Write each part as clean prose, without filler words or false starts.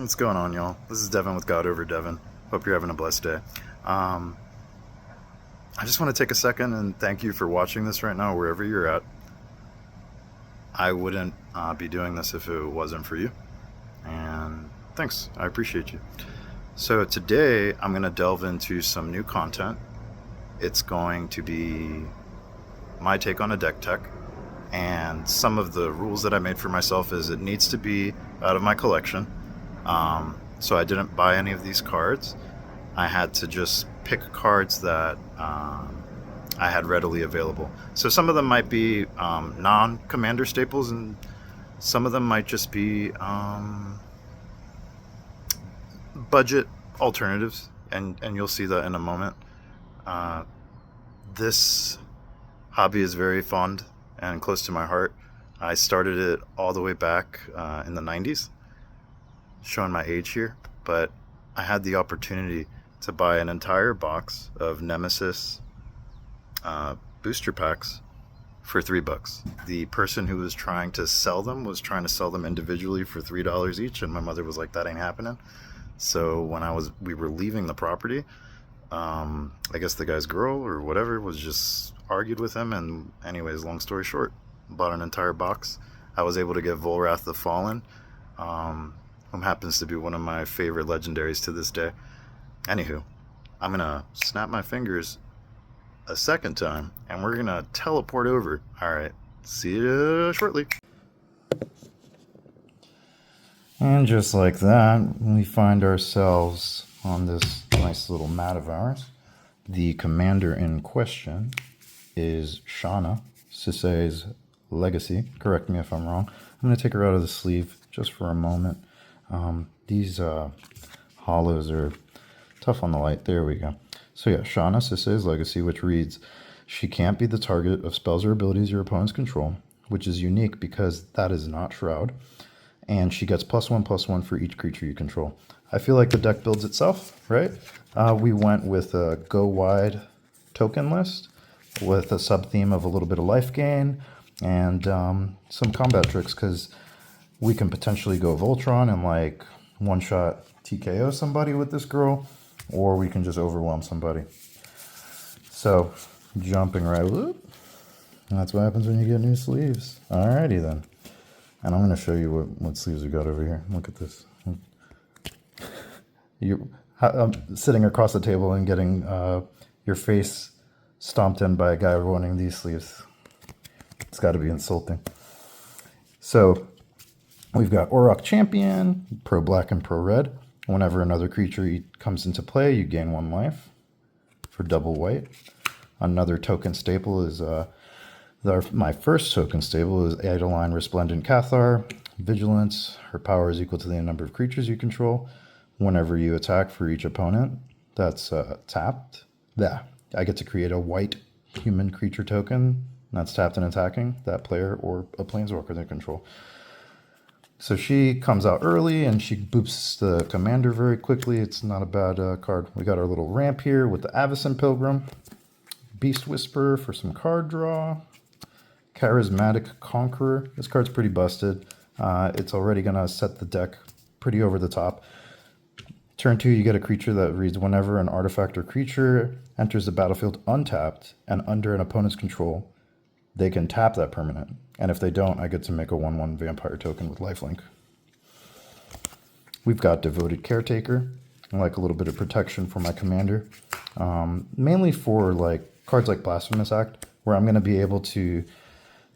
What's going on, y'all? This is Devin with God Over Devin. Hope you're having a blessed day. Um, I just want to take a second and thank you for watching this right now, wherever you're at. I wouldn't be doing this if it wasn't for you. And thanks. I appreciate you. So today I'm going to delve into some new content. It's going to be my take on a deck tech. And some of the rules that I made for myself is it needs to be out of my collection. So I didn't buy any of these cards. I had to just pick cards that I had readily available. So some of them might be non-commander staples, and some of them might just be budget alternatives, and you'll see that in a moment. This hobby is very fond and close to my heart. I started it all the way back in the 90s, showing my age here, but I had the opportunity to buy an entire box of Nemesis booster packs for $3. The person who was trying to sell them was trying to sell them individually for $3 each, and my mother was like, "That ain't happening." So when we were leaving the property, I guess the guy's girl or whatever was just argued with him, and anyways, long story short, bought an entire box. I was able to get Volrath the Fallen, who happens to be one of my favorite legendaries to this day. Anywho, I'm gonna snap my fingers a second time, and we're gonna teleport over. Alright, see you shortly. And just like that, we find ourselves on this nice little mat of ours. The commander in question is Shanna, Sisay's legacy. Correct me if I'm wrong. I'm going to take her out of the sleeve just for a moment. These hollows are tough on the light. There we go. So yeah, Shanna, Sisay's legacy, which reads, she can't be the target of spells or abilities your opponents control, which is unique because that is not Shroud. And she gets +1/+1 for each creature you control. I feel like the deck builds itself, right? We went with a go wide token list with a sub-theme of a little bit of life gain and some combat tricks, because we can potentially go Voltron and like one-shot TKO somebody with this girl, or we can just overwhelm somebody. So jumping right, whoop, that's what happens when you get new sleeves. Alrighty then. And I'm going to show you what sleeves we got over here. Look at this. I'm sitting across the table and getting your face stomped in by a guy wanting these sleeves. It's got to be insulting. So we've got Auroch Champion, pro black and pro red. Whenever another creature comes into play, you gain 1 life for double white. Another token staple is... my first token stable is Adeline Resplendent Cathar. Vigilance. Her power is equal to the number of creatures you control. Whenever you attack for each opponent, that's tapped. Yeah, I get to create a white human creature token that's tapped and attacking that player or a planeswalker they control. So she comes out early and she boops the commander very quickly. It's not a bad card. We got our little ramp here with the Avacyn Pilgrim. Beast Whisperer for some card draw. Charismatic Conqueror. This card's pretty busted. It's already going to set the deck pretty over the top. Turn 2, you get a creature that reads, whenever an artifact or creature enters the battlefield untapped and under an opponent's control, they can tap that permanent. And if they don't, I get to make a 1/1 vampire token with lifelink. We've got Devoted Caretaker. I like a little bit of protection for my commander. Mainly for like cards like Blasphemous Act, where I'm going to be able to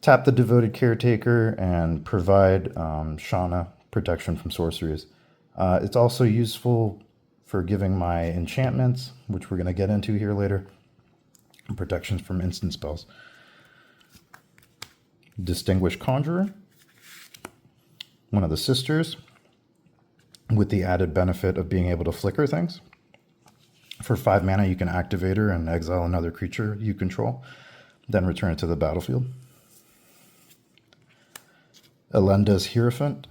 tap the Devoted Caretaker and provide Shanna protection from sorceries. It's also useful for giving my enchantments, which we're going to get into here later, and protections from instant spells. Distinguished Conjurer, one of the sisters, with the added benefit of being able to flicker things. For 5 mana, you can activate her and exile another creature you control, then return it to the battlefield. Elenda's Hierophant,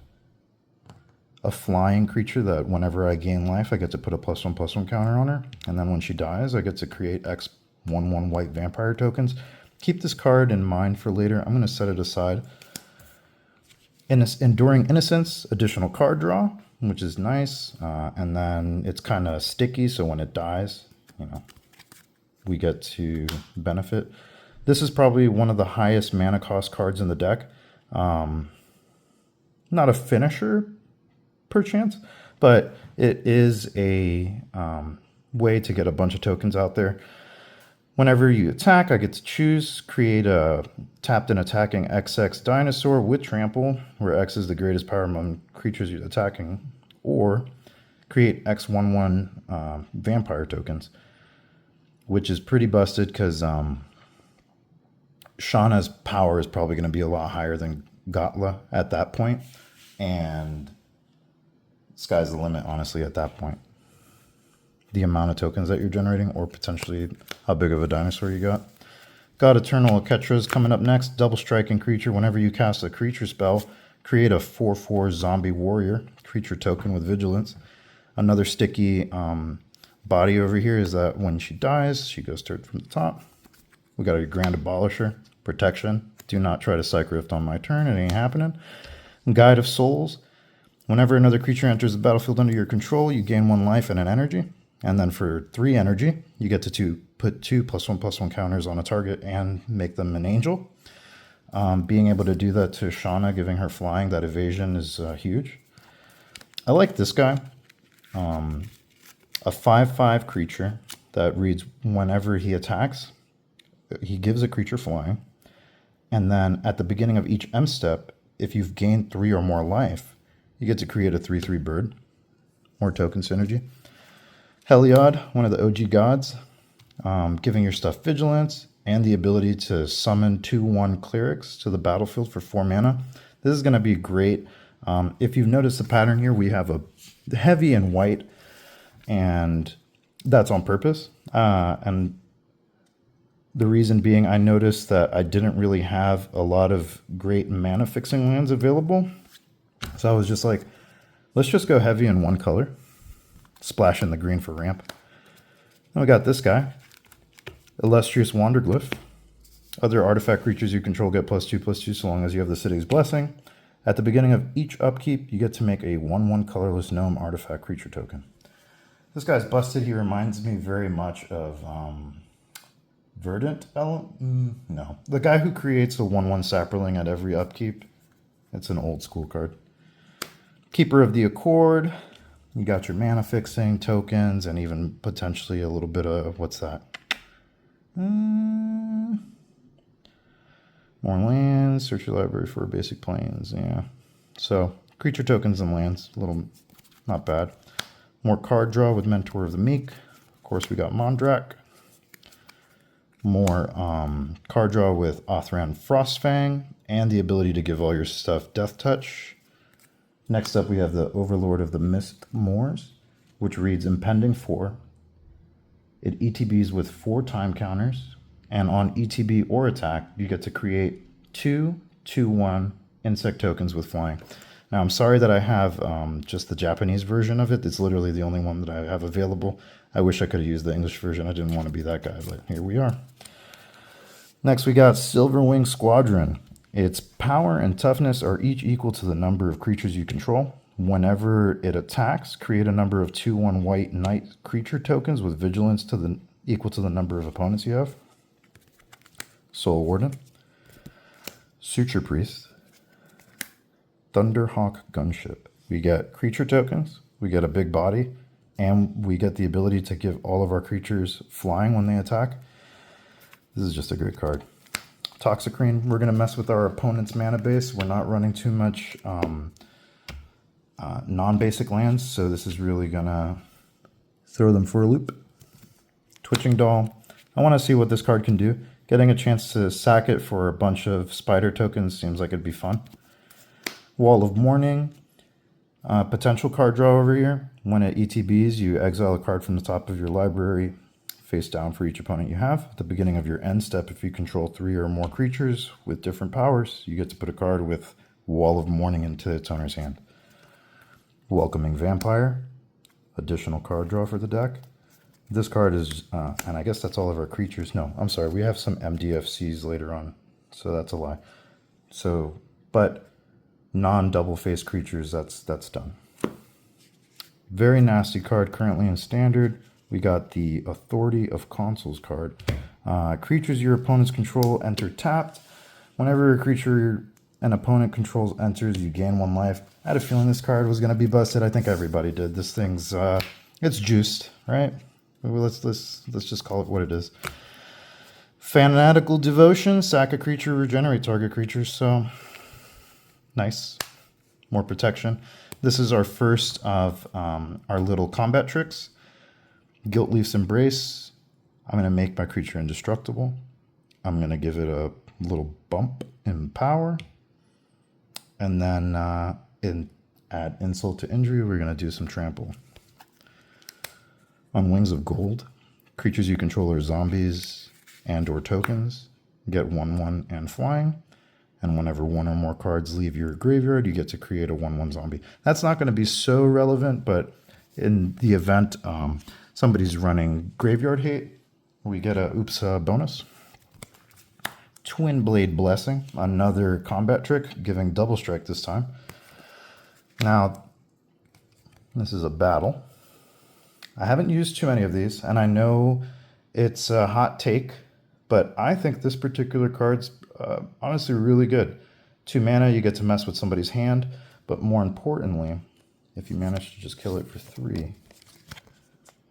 a flying creature that whenever I gain life, I get to put a +1/+1 counter on her. And then when she dies, I get to create X 1/1 white vampire tokens. Keep this card in mind for later. I'm going to set it aside. Enduring Innocence, additional card draw, which is nice. And then it's kind of sticky, so when it dies, you know, we get to benefit. This is probably one of the highest mana cost cards in the deck. Not a finisher, perchance, but it is a way to get a bunch of tokens out there. Whenever you attack, I get to choose, create a tapped and attacking XX dinosaur with trample, where X is the greatest power among creatures you're attacking, or create X11 vampire tokens, which is pretty busted because Shanna's power is probably going to be a lot higher than Gotla at that point, and sky's the limit, honestly, at that point. The amount of tokens that you're generating, or potentially how big of a dinosaur you got. God Eternal Aketra is coming up next. Double striking creature. Whenever you cast a creature spell, create a 4/4 zombie warrior creature token with vigilance. Another sticky body over here is that when she dies, she goes straight from the top. We got a Grand Abolisher, protection. Do not try to Psych Rift on my turn. It ain't happening. Guide of Souls. Whenever another creature enters the battlefield under your control, you gain 1 life and an energy. And then for 3 energy, you get to put 2 +1/+1 counters on a target and make them an angel. Being able to do that to Shanna, giving her flying, that evasion is huge. I like this guy. A 5/5 creature that reads whenever he attacks, he gives a creature flying. And then at the beginning of each M step, if you've gained 3 or more life, you get to create a 3/3 bird, or token synergy. Heliod, one of the OG gods, giving your stuff vigilance and the ability to summon 2/1 clerics to the battlefield for 4 mana. This is going to be great. If you've noticed the pattern here, we have a heavy and white, and that's on purpose. And the reason being, I noticed that I didn't really have a lot of great mana fixing lands available. So I was just like, let's just go heavy in one color. Splash in the green for ramp. Then we got this guy, Illustrious Wanderglyph. Other artifact creatures you control get +2/+2 so long as you have the City's Blessing. At the beginning of each upkeep, you get to make a 1/1 colorless gnome artifact creature token. This guy's busted. He reminds me very much of Verdant no. The guy who creates a 1/1 Saproling at every upkeep. It's an old school card. Keeper of the Accord. You got your mana fixing, tokens, and even potentially a little bit of, what's that? More lands, search your library for basic planes, yeah. So, creature tokens and lands, a little, not bad. More card draw with Mentor of the Meek. Of course, we got Mondrak. More card draw with Othran Frostfang, and the ability to give all your stuff Death Touch. Next up, we have the Overlord of the Mist Moors, which reads Impending 4. It ETBs with 4 time counters, and on ETB or attack, you get to create 2/2/1 insect tokens with flying. Now, I'm sorry that I have just the Japanese version of it. It's literally the only one that I have available. I wish I could have used the English version. I didn't want to be that guy, but here we are. Next, we got Silverwing Squadron. Its power and toughness are each equal to the number of creatures you control. Whenever it attacks, create a number of 2/1 white knight creature tokens with vigilance equal to the number of opponents you have. Soul Warden. Suture Priest. Thunderhawk Gunship. We get creature tokens, we get a big body, and we get the ability to give all of our creatures flying when they attack. This is just a great card. Toxicrene, we're going to mess with our opponent's mana base. We're not running too much non-basic lands, so this is really going to throw them for a loop. Twitching Doll. I want to see what this card can do. Getting a chance to sack it for a bunch of spider tokens seems like it'd be fun. Wall of Mourning. Potential card draw over here. When it ETBs, you exile a card from the top of your library face down for each opponent you have. At the beginning of your end step, if you control 3 or more creatures with different powers, you get to put a card with Wall of Mourning into its owner's hand. Welcoming Vampire. Additional card draw for the deck. This card is, and I guess that's all of our creatures. No, I'm sorry. We have some MDFCs later on, so that's a lie. So, but non-double face creatures, that's done. Very nasty card currently in standard. We got the Authority of Consuls card. Creatures your opponents control enter tapped. Whenever a creature an opponent controls enters, you gain 1 life. I had a feeling this card was going to be busted. I think everybody did. This thing's it's juiced, right? Let's just call it what it is. Fanatical Devotion, sack a creature, regenerate target creature. So nice, more protection. This is our first of our little combat tricks. Guilt Leaf's Embrace. I'm going to make my creature indestructible. I'm going to give it a little bump in power. And then add insult to injury, we're going to do some trample. On Wings of Gold, creatures you control are zombies and or tokens. Get 1/1 and flying. And whenever 1 or more cards leave your graveyard, you get to create a 1/1 zombie. That's not going to be so relevant, but in the event somebody's running Graveyard Hate, we get a oops bonus. Twin Blade Blessing, another combat trick, giving double strike this time. Now, this is a battle. I haven't used too many of these, and I know it's a hot take, but I think this particular card's honestly really good. 2 mana, you get to mess with somebody's hand, but more importantly, if you manage to just kill it for 3,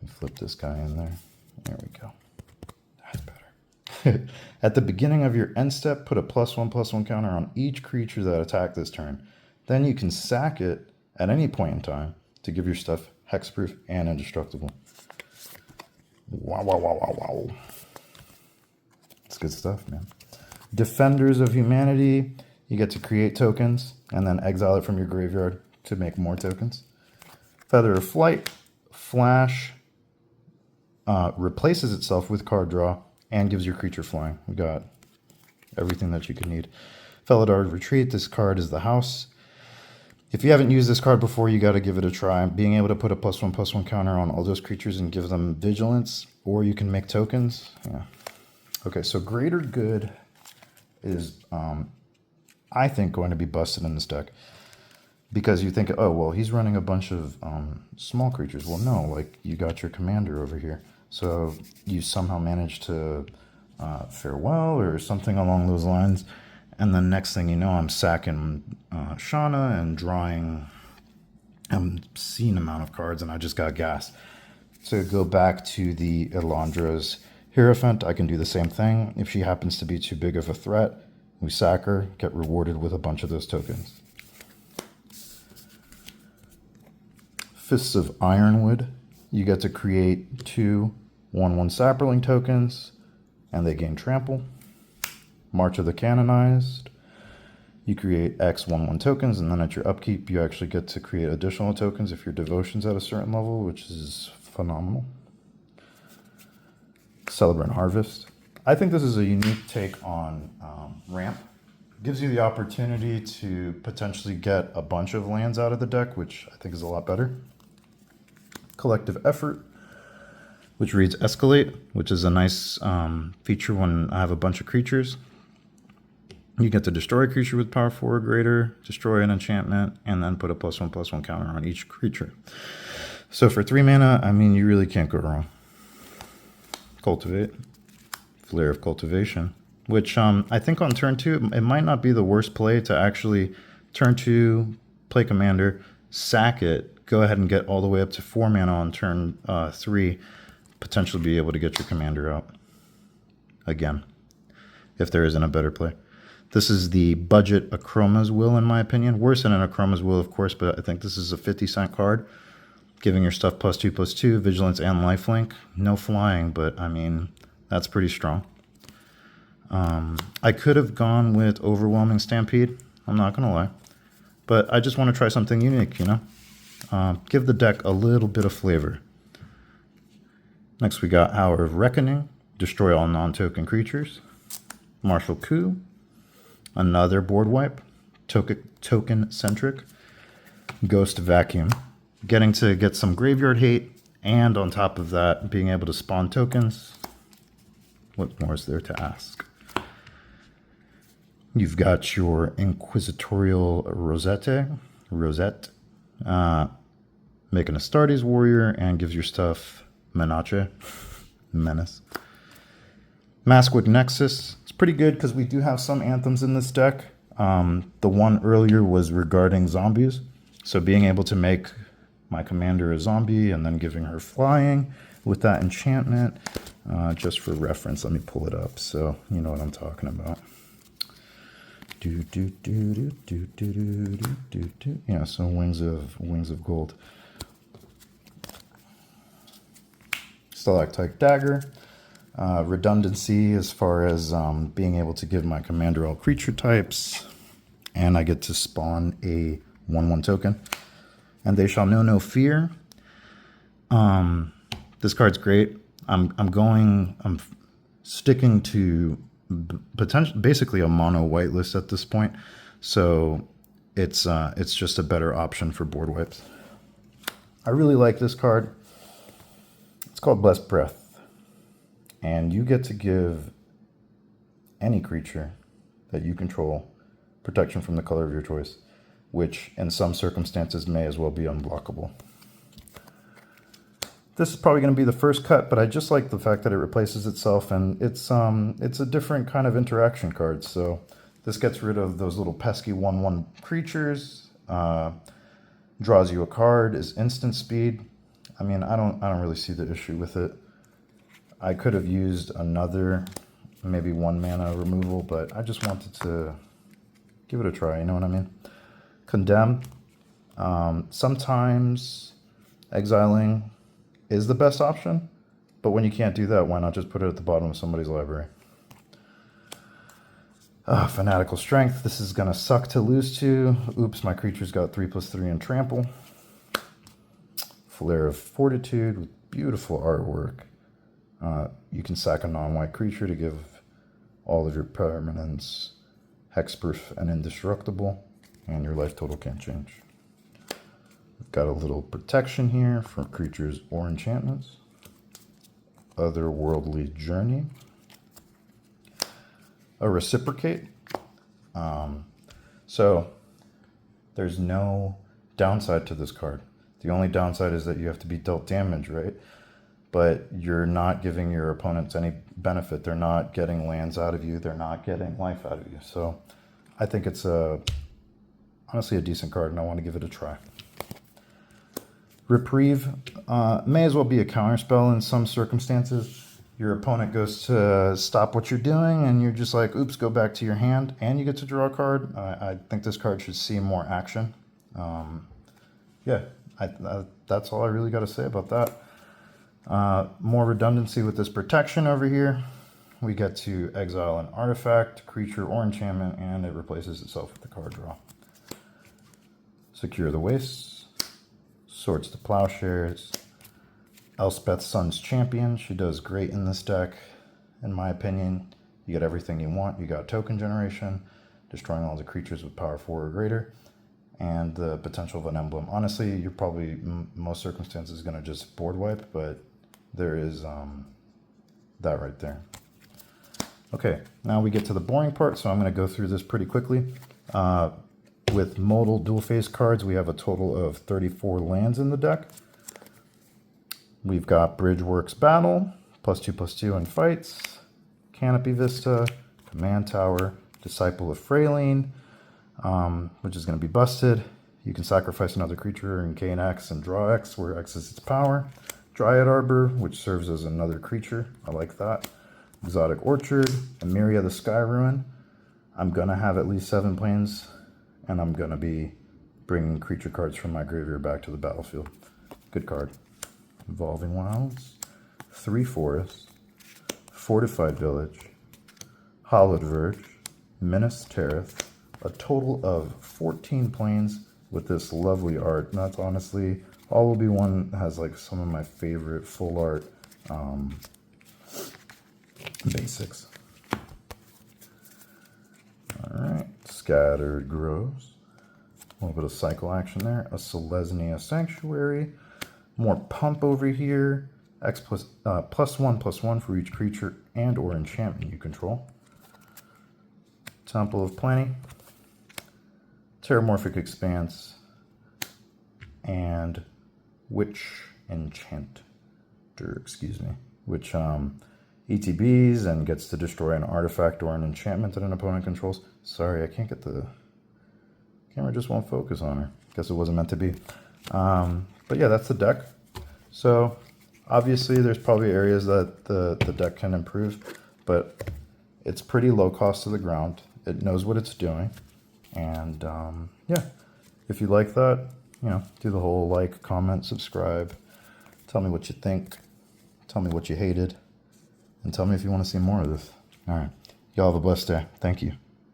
flip this guy in there. There we go. That's better. At the beginning of your end step, put a +1/+1 counter on each creature that attacked this turn. Then you can sack it at any point in time to give your stuff hexproof and indestructible. Wow, wow, wow, wow, wow. It's good stuff, man. Defenders of Humanity, you get to create tokens and then exile it from your graveyard to make more tokens. Feather of Flight, Flash, replaces itself with card draw and gives your creature flying. We got everything that you could need. Felidar Retreat, this card is the house. If you haven't used this card before, you got to give it a try. Being able to put a +1/+1 counter on all those creatures and give them vigilance, or you can make tokens. Yeah. Okay, so Greater Good is, I think, going to be busted in this deck. Because you think, oh, well, he's running a bunch of small creatures. Well, no, like, you got your commander over here. So you somehow managed to farewell or something along those lines. And the next thing you know, I'm sacking Shanna and drawing an obscene amount of cards, and I just got gas. So go back to the Elandra's Hierophant. I can do the same thing. If she happens to be too big of a threat, we sack her, get rewarded with a bunch of those tokens. Fists of Ironwood. You get to create 2 1/1 Sapperling tokens, and they gain trample. March of the Canonized. You create X 1/1 tokens, and then at your upkeep, you actually get to create additional tokens if your devotion's at a certain level, which is phenomenal. Celebrant Harvest. I think this is a unique take on ramp. Gives you the opportunity to potentially get a bunch of lands out of the deck, which I think is a lot better. Collective Effort, which reads Escalate, which is a nice feature when I have a bunch of creatures. You get to destroy a creature with power 4 or greater, destroy an enchantment, and then put a +1/+1 counter on each creature. So for 3 mana, I mean, you really can't go wrong. Cultivate, Flare of Cultivation, which I think on turn 2, it might not be the worst play to actually turn 2, play commander, sack it, go ahead and get all the way up to 4 mana on turn 3, potentially be able to get your commander out again, if there isn't a better play. This is the budget Akroma's Will, in my opinion. Worse than an Akroma's Will, of course, but I think this is a 50-cent card, giving your stuff +2/+2, vigilance, and lifelink. No flying, but I mean, that's pretty strong. I could have gone with Overwhelming Stampede, I'm not going to lie. But I just want to try something unique, you know? Give the deck a little bit of flavor. Next we got Hour of Reckoning, destroy all non-token creatures. Martial Coup, another board wipe, token-centric. Ghost Vacuum, getting to get some graveyard hate, and on top of that, being able to spawn tokens. What more is there to ask? You've got your Inquisitorial Rosette, making Astartes warrior and gives your stuff Menace, Menace. Maskwood Nexus. It's pretty good because we do have some anthems in this deck. The one earlier was regarding zombies. So being able to make my commander a zombie and then giving her flying with that enchantment. Just for reference, let me pull it up so you know what I'm talking about. Yeah, so wings of gold. Stalactite Dagger. Redundancy as far as being able to give my commander all creature types. And I get to spawn a 1/1 token. And they shall know no fear. This card's great. I'm sticking to basically a mono white list at this point. So it's just a better option for board wipes. I really like this card. It's called Blessed Breath. And you get to give any creature that you control protection from the color of your choice, which in some circumstances may as well be unblockable. This is probably going to be the first cut, but I just like the fact that it replaces itself, and it's a different kind of interaction card. So this gets rid of those little pesky 1/1 creatures, draws you a card, is instant speed. I mean, I don't really see the issue with it. I could have used another, maybe 1 mana removal, but I just wanted to give it a try, you know what I mean? Condemn. Sometimes exiling is the best option, but when you can't do that, why not just put it at the bottom of somebody's library? Fanatical Strength. This is going to suck to lose to. Oops, my creature's got 3/3 and trample. Flare of Fortitude with beautiful artwork. You can sack a non-white creature to give all of your permanents hexproof and indestructible, and your life total can't change. We've got a little protection here for creatures or enchantments. Otherworldly Journey. A Reciprocate. So there's no downside to this card. The only downside is that you have to be dealt damage, right? But you're not giving your opponents any benefit. They're not getting lands out of you. They're not getting life out of you. So I think it's honestly a decent card, and I want to give it a try. Reprieve may as well be a counterspell in some circumstances. Your opponent goes to stop what you're doing, and you're just like, oops, go back to your hand, and you get to draw a card. I think this card should see more action. Yeah, that's all I really got to say about that. More redundancy with this protection over here. We get to exile an artifact, creature, or enchantment, and it replaces itself with the card draw. Secure the Wastes. Swords to Plowshares. Elspeth's Son's Champion. She does great in this deck, in my opinion. You get everything you want. You got token generation, destroying all the creatures with power 4 or greater, and the potential of an emblem. Honestly, you're probably, most circumstances, going to just board wipe, but there is that right there. Okay, now we get to the boring part, so I'm going to go through this pretty quickly. With modal dual face cards, we have a total of 34 lands in the deck. We've got Bridgeworks Battle, +2/+2 in fights, Canopy Vista, Command Tower, Disciple of Freyline, which is going to be busted. You can sacrifice another creature and gain X and draw X, where X is its power. Dryad Arbor, which serves as another creature. I like that. Exotic Orchard, Emeria the Sky Ruin. I'm going to have at least 7 planes, and I'm going to be bringing creature cards from my graveyard back to the battlefield. Good card. Evolving Wilds, 3 Forests, Fortified Village, Hollowed Verge, Minas Tirith, a total of 14 planes with this lovely art. And that's honestly, All Will Be One has like some of my favorite full art basics. All right, Scattered Groves, a little bit of cycle action there. A Selesnya Sanctuary, more pump over here. X +1/+1 for each creature and or enchantment you control. Temple of Plenty, Terramorphic Expanse, and Witch Enchanter, excuse me, which ETBs and gets to destroy an artifact or an enchantment that an opponent controls. Sorry, I can't get the camera, just won't focus on her. Guess it wasn't meant to be. But yeah, that's the deck. So obviously there's probably areas that the deck can improve, but it's pretty low cost to the ground. It knows what it's doing. And yeah, if you like that, you know, do the whole like, comment, subscribe. Tell me what you think. Tell me what you hated. And tell me if you want to see more of this. All right. Y'all have a blessed day. Thank you.